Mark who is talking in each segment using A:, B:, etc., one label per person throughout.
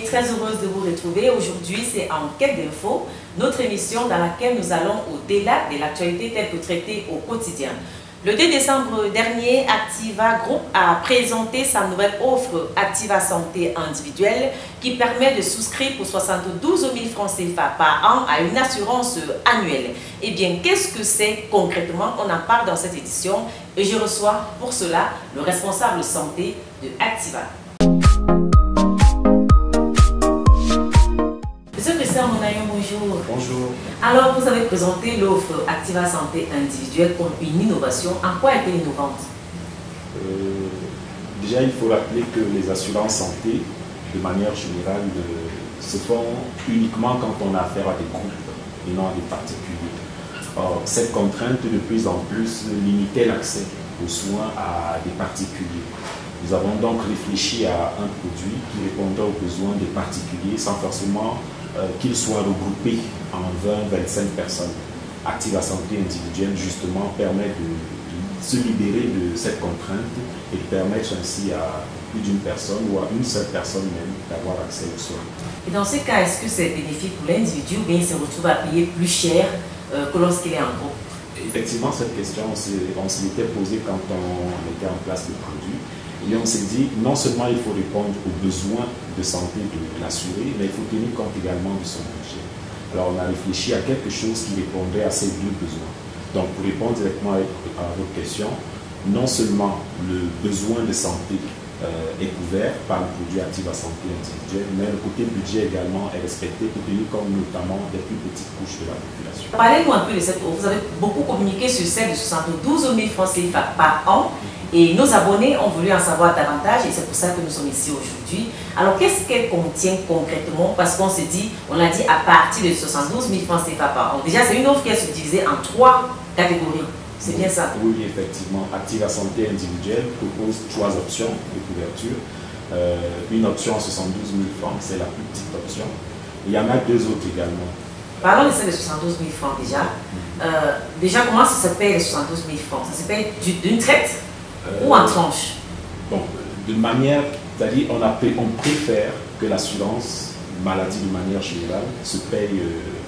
A: très heureuse de vous retrouver. Aujourd'hui, c'est En Quête d'infos, notre émission dans laquelle nous allons au-delà de l'actualité telle que traitée au quotidien. Le 2 décembre dernier, Activa Group a présenté sa nouvelle offre Activa Santé Individuelle qui permet de souscrire pour 72 000 francs CFA par an à une assurance annuelle. Eh bien, qu'est-ce que c'est concrètement? On en parle dans cette édition et je reçois pour cela le responsable santé de Activa. Monsieur Christian Monayon, bonjour.
B: Bonjour.
A: Alors, vous avez présenté l'offre Activa Santé Individuelle comme une innovation. En quoi est-elle innovante?
B: Déjà, il faut rappeler que les assurances santé, de manière générale, se font uniquement quand on a affaire à des groupes et non à des particuliers. Or, cette contrainte de plus en plus limitait l'accès aux soins à des particuliers. Nous avons donc réfléchi à un produit qui répondait aux besoins des particuliers sans forcément qu'ils soient regroupés en 20-25 personnes. Activa Santé Individuelle, justement, permet de se libérer de cette contrainte et de permettre ainsi à plus d'une personne ou à une seule personne même d'avoir accès aux soins.
A: Et dans ces cas, est-ce que c'est bénéfique pour l'individu ou bien il se retrouve à payer plus cher que lorsqu'il est en groupe?
B: Effectivement, cette question, on se l'était posée quand on mettait en place le produit. Et on s'est dit, non seulement il faut répondre aux besoins de santé de l'assuré, mais il faut tenir compte également de son budget. Alors on a réfléchi à quelque chose qui répondrait à ces deux besoins. Donc pour répondre directement à votre question, non seulement le besoin de santé est couvert par le produit Activa Santé Individuelle, mais le côté budget également est respecté pour tenir compte notamment des plus petites couches de la population.
A: Parlez-nous un peu de cette offre. Vous avez beaucoup communiqué sur celle de 72 000 francs CFA par an. Et nos abonnés ont voulu en savoir davantage et c'est pour ça que nous sommes ici aujourd'hui. Alors, qu'est-ce qu'elle contient concrètement? Parce qu'on s'est dit, on a dit à partir de 72 000 francs CFA par an. Déjà, c'est une offre qui est subdivisée en 3 catégories. C'est bien ça?
B: Oui, effectivement. Activa Santé Individuelle propose 3 options de couverture. Une option à 72 000 francs, c'est la plus petite option. Il y en a 2 autres également.
A: Parlons de celle de 72 000 francs déjà. Déjà, comment ça se paye les 72 000 francs? Ça se paye d'une traite ou en tranche?
B: Bon, de manière, c'est-à-dire on préfère que l'assurance maladie de manière générale se paye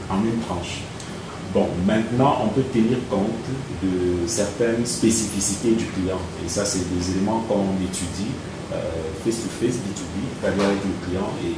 B: en une tranche. Bon, maintenant on peut tenir compte de certaines spécificités du client et ça c'est des éléments qu'on étudie face-to-face, B2B, c'est-à-dire avec le client et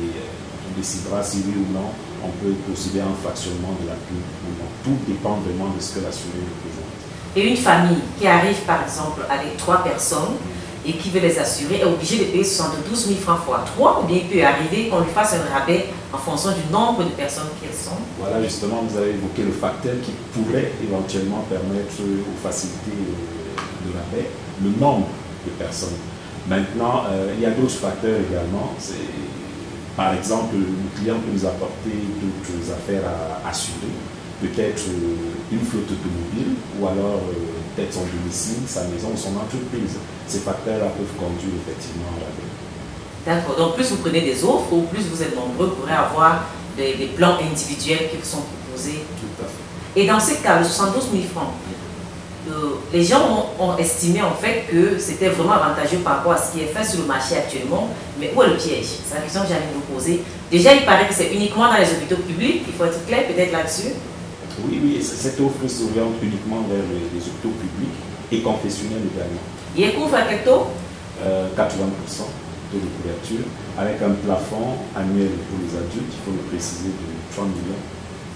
B: on décidera si oui ou non on peut procéder à un fractionnement de la prime ou non. Tout dépend vraiment de ce que l'assuré représente. Et
A: une famille qui arrive par exemple avec 3 personnes et qui veut les assurer est obligée de payer 72 000 francs fois 3 ou bien il peut arriver qu'on lui fasse un rabais en fonction du nombre de personnes qu'elles sont?
B: Voilà, justement, vous avez évoqué le facteur qui pourrait éventuellement permettre ou faciliter le rabais, le nombre de personnes. Maintenant, il y a d'autres facteurs également. Par exemple, le client peut nous apporter d'autres affaires à assurer. Peut-être une flotte automobile ou alors peut-être son domicile, sa maison ou son entreprise. Ces facteurs-là peuvent conduire effectivement à la baisse.
A: D'accord. Donc plus vous prenez des offres ou plus vous êtes nombreux, vous pourrez avoir des plans individuels qui vous sont proposés.
B: Tout à fait.
A: Et dans ce cas, le 72 000 francs, les gens ont estimé en fait que c'était vraiment avantageux par rapport à ce qui est fait sur le marché actuellement. Mais où est le piège? C'est la question que j'ai envie de vous poser. Déjà, il paraît que c'est uniquement dans les hôpitaux publics. Il faut être clair peut-être là-dessus.
B: Oui, cette offre s'oriente uniquement vers les hôpitaux publics et confessionnels également.
A: Et elle couvre à quel taux?
B: 80% taux de couverture, avec un plafond annuel pour les adultes, il faut le préciser, de 3 millions.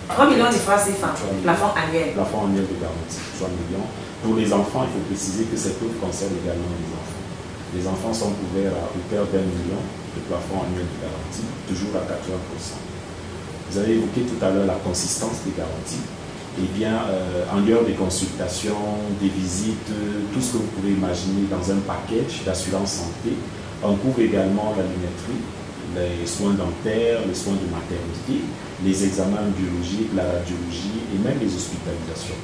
A: 3 millions de francs CFA, plafond annuel.
B: Plafond annuel de garantie, 3 millions. Pour les enfants, il faut préciser que cette offre concerne également les enfants. Les enfants sont couverts à hauteur d'1 million de plafond annuel de garantie, toujours à 80%. Vous avez évoqué tout à l'heure la consistance des garanties. Eh bien, en dehors des consultations, des visites, tout ce que vous pouvez imaginer dans un package d'assurance santé, on couvre également la lunetterie, les soins dentaires, les soins de maternité, les examens biologiques, la radiologie et même les hospitalisations.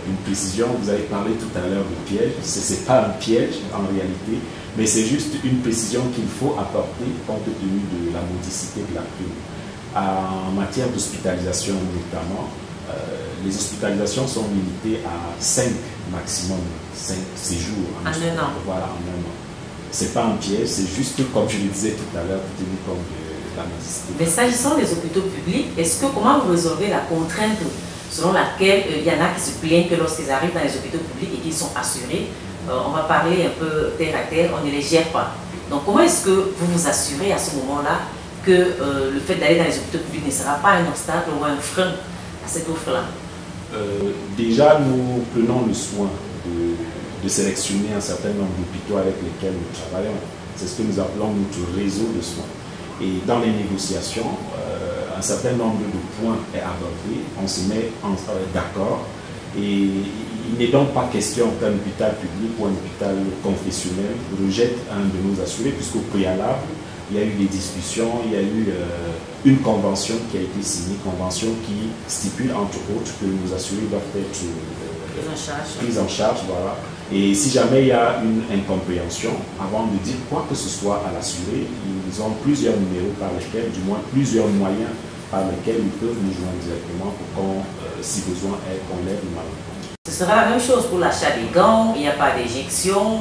B: Une précision, vous avez parlé tout à l'heure de piège, ce n'est pas un piège en réalité, mais c'est juste une précision qu'il faut apporter compte tenu de la modicité de la prime. En matière d'hospitalisation notamment, les hospitalisations sont limitées à 5 maximum, 5 séjours
A: en un an.
B: Voilà, en un an. Ce n'est pas un piège, c'est juste comme je le disais tout à l'heure, pour tenir compte la mixité.
A: Mais s'agissant des hôpitaux publics, comment vous résolvez la contrainte selon laquelle il y en a qui se plaignent que lorsqu'ils arrivent dans les hôpitaux publics et qu'ils sont assurés, on va parler un peu terre à terre, on ne les gère pas. Donc comment est-ce que vous vous assurez à ce moment-là que le fait d'aller dans les hôpitaux publics ne sera pas un obstacle ou un frein à cette offre-là?
B: Déjà, nous prenons le soin de sélectionner un certain nombre d'hôpitaux avec lesquels nous travaillons. C'est ce que nous appelons notre réseau de soins. Et dans les négociations, un certain nombre de points est abordé, on se met d'accord. Et il n'est donc pas question qu'un hôpital public ou un hôpital confessionnel rejette un de nos assurés, puisqu'au préalable, il y a eu des discussions, il y a eu une convention qui a été signée, convention qui stipule entre autres que nos assurés doivent être pris en charge. Voilà. Et si jamais il y a une incompréhension, avant de dire quoi que ce soit à l'assuré, ils ont plusieurs numéros par lesquels, du moins plusieurs moyens par lesquels ils peuvent nous joindre directement pour qu'on, si besoin est, qu'on lève le malentendu.
A: Ce sera la même chose pour l'achat des gants, il n'y a pas d'éjection.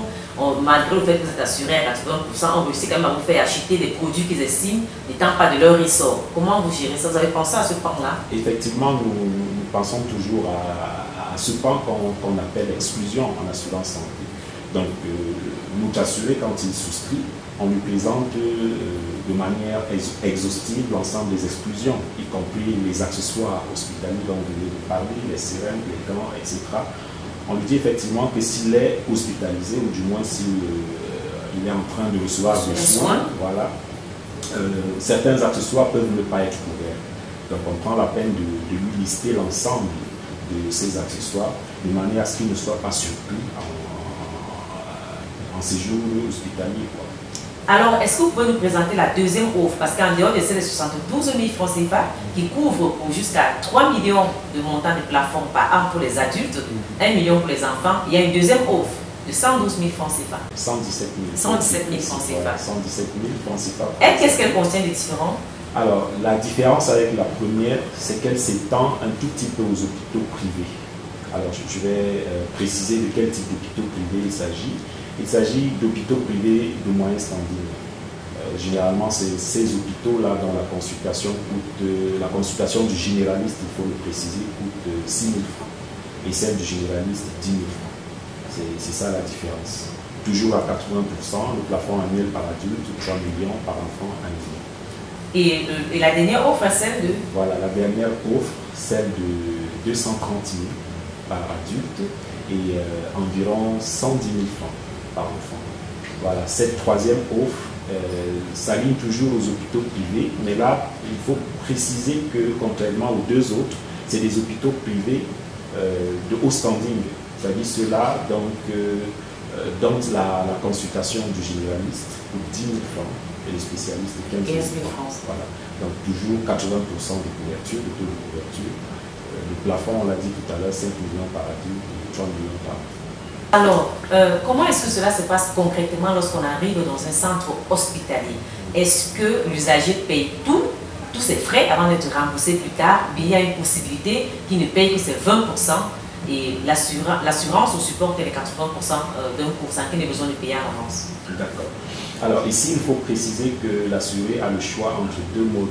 A: Malgré le fait que vous êtes assuré à 80%, on réussit quand même à vous faire acheter des produits qu'ils estiment n'étant pas de leur ressort. Comment vous gérez ça? Vous avez pensé à ce pan-là?
B: Effectivement, nous pensons toujours à ce pan qu'on appelle exclusion en assurance santé. Donc, notre assuré, quand il souscrit, on lui présente de manière exhaustive l'ensemble des exclusions, y compris les accessoires hospitaliers dont vous venez de parler, les sirènes, les gants, etc. On lui dit effectivement que s'il est hospitalisé, ou du moins s'il est en train de recevoir des soins, voilà, certains accessoires peuvent ne pas être couverts. Donc on prend la peine de lui lister l'ensemble de ces accessoires, de manière à ce qu'il ne soit pas surpris en séjour hospitalier.
A: Alors, est-ce que vous pouvez nous présenter la deuxième offre? Parce qu'en dehors de celle de 72 000 francs CFA, qui couvre pour jusqu'à 3 millions de montants de plafond par an pour les adultes, 1 million pour les enfants, il y a une deuxième offre de 112 000 francs CFA.
B: 117 000.
A: 117 000 francs CFA.
B: 117 000 francs CFA.
A: Et qu'est-ce qu'elle contient de différent?
B: Alors, la différence avec la première, c'est qu'elle s'étend un tout petit peu aux hôpitaux privés. Alors, je vais préciser de quel type d'hôpitaux privés il s'agit. Il s'agit d'hôpitaux privés de moyens standing. Généralement, c'est ces hôpitaux-là dont la consultation du généraliste, il faut le préciser, coûte 6 000 francs. Et celle du généraliste, 10 000 francs. C'est ça la différence. Toujours à 80%, le plafond annuel par adulte, 3 millions, par enfant, 1 million.
A: Et la dernière offre, celle de?
B: Voilà, la dernière offre, celle de 230 000 par adulte et environ 110 000 francs par enfant. Voilà, cette troisième offre s'aligne toujours aux hôpitaux privés, mais là, il faut préciser que, contrairement aux deux autres, c'est des hôpitaux privés de haut standing. C'est-à-dire ceux-là, dont la consultation du généraliste pour 10 000 francs et les spécialistes 15 000 francs. Voilà. Donc toujours 80% de couverture, de taux de couverture. Le plafond, on l'a dit tout à l'heure, 5 millions par adulte et 3 millions par enfant.
A: Alors, comment est-ce que cela se passe concrètement lorsqu'on arrive dans un centre hospitalier? Est-ce que l'usager paye tous ses frais avant d'être remboursé plus tard? Il y a une possibilité qu'il ne paye que ses 20% et l'assurance supporte les 80% d'un pourcent qu'il n'a besoin de payer en avance.
B: D'accord. Alors ici, il faut préciser que l'assuré a le choix entre deux modes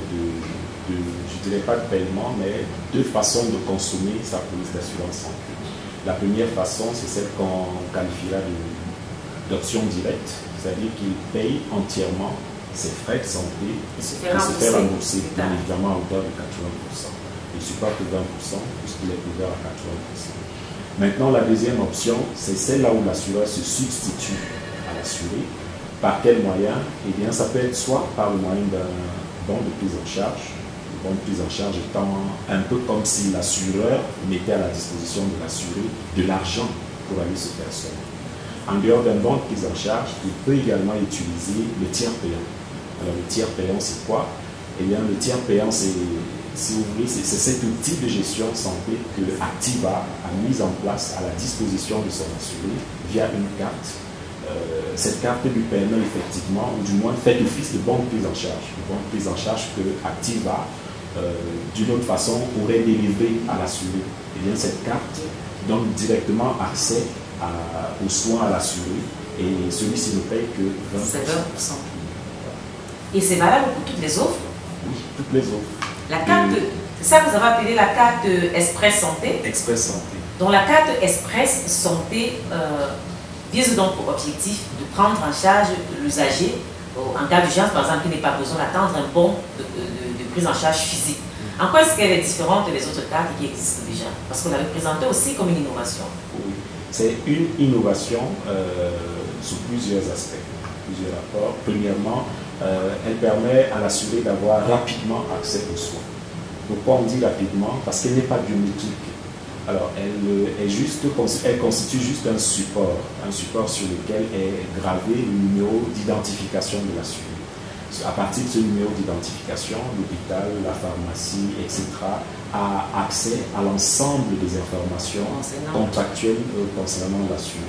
B: je ne dirais pas de paiement, mais deux façons de consommer sa police d'assurance santé. La première façon, c'est celle qu'on qualifiera d'option directe, c'est-à-dire qu'il paye entièrement ses frais de santé et se fait rembourser, bien évidemment, à hauteur de 80%. Il supporte 20% puisqu'il est couvert à 80%. Maintenant, la deuxième option, c'est celle-là où l'assureur se substitue à l'assuré. Par quel moyen? Eh bien, ça peut être soit par le moyen d'un bon de prise en charge, le bon de prise en charge étant un peu comme si l'assureur mettait à la disposition de l'assuré de l'argent pour aller se faire soigner. En dehors d'un bon de prise en charge, il peut également utiliser le tiers payant. Alors, le tiers payant, c'est quoi? Eh bien, le tiers payant, c'est, si vous voulez, c'est cet outil de gestion santé que Activa a mis en place à la disposition de son assuré via une carte. Cette carte lui permet effectivement, ou du moins fait office de bonne prise en charge. Une bonne prise en charge que Activa, d'une autre façon, aurait délivré à l'assuré. Et bien, cette carte donne directement accès aux soins à l'assuré et celui-ci ne paye que 20%.
A: C'est 20%. Et c'est valable pour toutes les offres?
B: Oui, toutes les offres.
A: La carte, c'est ça que vous avez appelé la carte Express Santé.
B: Express Santé.
A: Donc la carte Express Santé vise donc pour objectif de prendre en charge l'usager en cas d'urgence, par exemple, il n'est pas besoin d'attendre un bon de prise en charge physique. En quoi est-ce qu'elle est différente des autres cartes qui existent déjà? Parce qu'on l'avait présenté aussi comme une innovation.
B: Oui, c'est une innovation sous plusieurs aspects, plusieurs rapports. Premièrement, elle permet à l'assuré d'avoir rapidement accès aux soins. Pourquoi on dit rapidement? Parce qu'elle n'est pas biométrique. Alors, elle constitue juste un support sur lequel est gravé le numéro d'identification de l'assuré. À partir de ce numéro d'identification, l'hôpital, la pharmacie, etc. a accès à l'ensemble des informations contractuelles concernant l'assuré.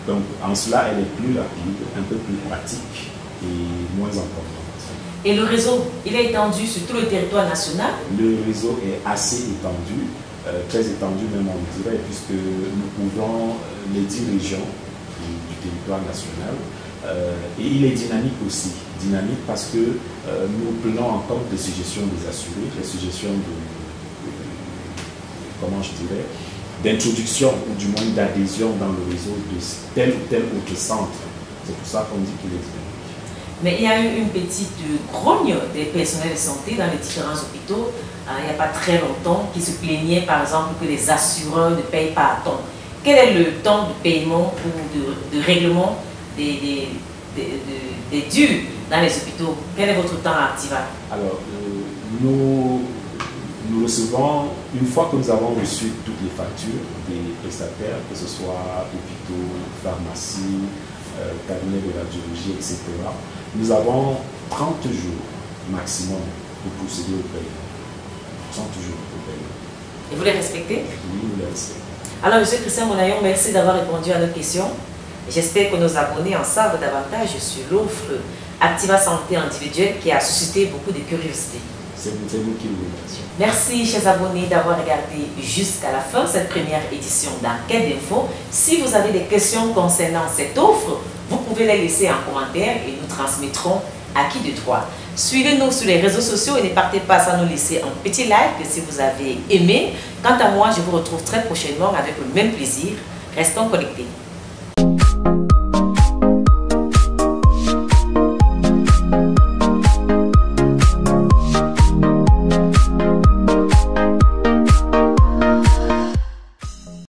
B: Donc, en cela, elle est plus rapide, un peu plus pratique et moins importante.
A: Et le réseau, il est étendu sur tout le territoire national? Le
B: réseau est assez étendu. Très étendu même on dirait, puisque nous couvrons les 10 régions du territoire national. Et il est dynamique aussi. Dynamique parce que nous prenons en compte les suggestions des assurés, les suggestions comment je dirais, d'introduction ou du moins d'adhésion dans le réseau de tel ou tel autre centre. C'est pour ça qu'on dit qu'il est dynamique.
A: Mais il y a eu une petite grogne des personnels de santé dans les différents hôpitaux il n'y a pas très longtemps qui se plaignaient par exemple que les assureurs ne payent pas à temps. Quel est le temps de paiement ou de règlement des dus dans les hôpitaux? Quel est votre temps à Activa?
B: Alors, nous recevons, une fois que nous avons reçu toutes les factures des prestataires, que ce soit hôpitaux, pharmacie, cabinet de radiologie, etc., nous avons 30 jours maximum pour procéder au paiement. 30 jours pour paiement.
A: Et vous les respectez?
B: Oui, nous les respectons.
A: Alors, M. Christian Monayon, merci d'avoir répondu à nos questions. J'espère que nos abonnés en savent davantage sur l'offre Activa Santé individuelle qui a suscité beaucoup de curiosité.
B: C'est vous qui vous remercie.
A: Merci, chers abonnés, d'avoir regardé jusqu'à la fin cette première édition d'Enquête d'Info. Si vous avez des questions concernant cette offre, vous pouvez les laisser en commentaire et nous transmettrons à qui de droit. Suivez-nous sur les réseaux sociaux et ne partez pas sans nous laisser un petit like si vous avez aimé. Quant à moi, je vous retrouve très prochainement avec le même plaisir. Restons connectés.